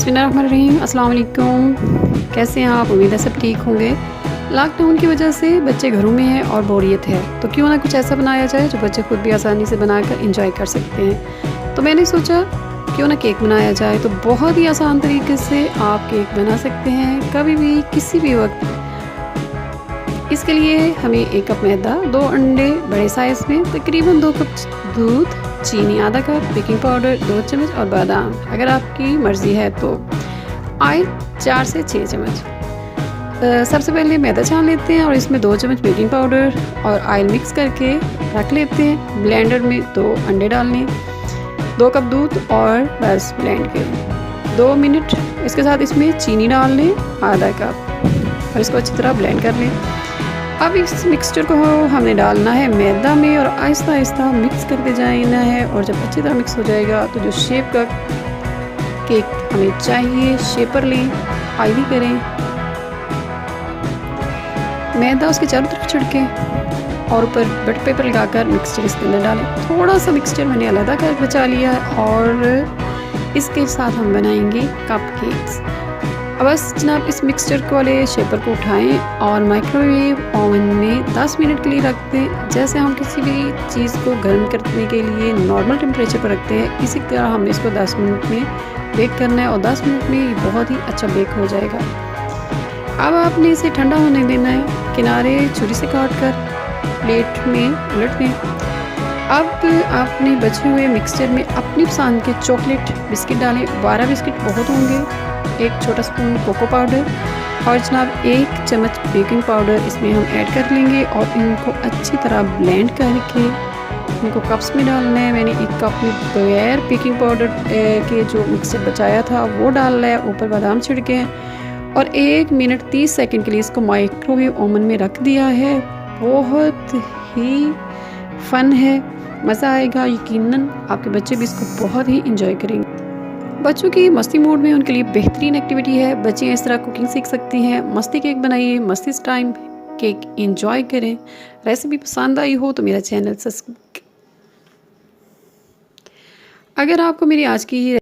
बिस्मिल्लाहिर्रहमानिर्रहीम। अस्सलाम वालेकुम। कैसे हैं आप? उम्मीद है सब ठीक होंगे। लॉकडाउन की वजह से बच्चे घरों में हैं और बोरियत है, तो क्यों ना कुछ ऐसा बनाया जाए जो बच्चे खुद भी आसानी से बनाकर इंजॉय कर सकते हैं। तो मैंने सोचा क्यों ना केक बनाया जाए। तो बहुत ही आसान तरीके से आप केक बना सकते हैं कभी भी किसी भी वक्त। इसके लिए हमें 1 कप मैदा, 2 अंडे बड़े साइज़ में, तकरीबन 2 कप दूध, चीनी आधा कप, बेकिंग पाउडर 2 चम्मच और बादाम अगर आपकी मर्ज़ी है तो, ऑयल 4 से 6 चम्मच। सबसे पहले मैदा छान लेते हैं और इसमें 2 चम्मच बेकिंग पाउडर और ऑयल मिक्स करके रख लेते हैं। ब्लेंडर में 2 अंडे डाल लें, 2 कप दूध और बस ब्लेंड करें 2 मिनट। इसके साथ इसमें चीनी डाल लें आधा कप और इसको अच्छी तरह ब्लेंड कर लें। अब इस मिक्सचर को हमने डालना है मैदा में और आहिस्ता आहिस्ता मिक्स करते जाना है। और जब अच्छी तरह मिक्स हो जाएगा तो जो शेप का केक हमें चाहिए शेपर लें, ऑयली करें, मैदा उसके चारों तरफ छिड़कें और ऊपर बटर पेपर लगाकर मिक्सचर इसके अंदर डालें। थोड़ा सा मिक्सचर मैंने अलग कर बचा लिया और इसके साथ हम बनाएंगे कप केक्स। अब बस जनाब इस मिक्सचर को वाले शेपर को उठाएं और माइक्रोवेव ओवन में 10 मिनट के लिए रख दें। जैसे हम किसी भी चीज़ को गर्म करने के लिए नॉर्मल टेम्परेचर पर रखते हैं, इसी तरह हमने इसको 10 मिनट में बेक करना है और 10 मिनट में ये बहुत ही अच्छा बेक हो जाएगा। अब आपने इसे ठंडा होने देना है। किनारे छुरी से काट कर प्लेट में उलट दें। अब आपने बचे हुए मिक्सचर में अपनी पसंद के चॉकलेट बिस्किट डालें। 12 बिस्किट बहुत होंगे। 1 छोटा स्पून कोको पाउडर और जनाब 1 चम्मच बेकिंग पाउडर इसमें हम ऐड कर लेंगे और इनको अच्छी तरह ब्लेंड करके इनको कप्स में डालना है। मैंने 1 कप में बगैर बेकिंग पाउडर के जो मिक्सचर बचाया था वो डालना है। ऊपर बादाम छिड़के हैं और 1 मिनट 30 सेकंड के लिए इसको माइक्रोवेव ओवन में रख दिया है। बहुत ही फ़न है, मज़ा आएगा। यकीनन आपके बच्चे भी इसको बहुत ही इंजॉय करेंगे। बच्चों की मस्ती मूड में उनके लिए बेहतरीन एक्टिविटी है। बच्चे इस तरह कुकिंग सीख सकती हैं। मस्ती केक बनाइए, मस्ती टाइम केक इंजॉय करें। रेसिपी पसंद आई हो तो मेरा चैनल सब्सक्राइब। अगर आपको मेरी आज की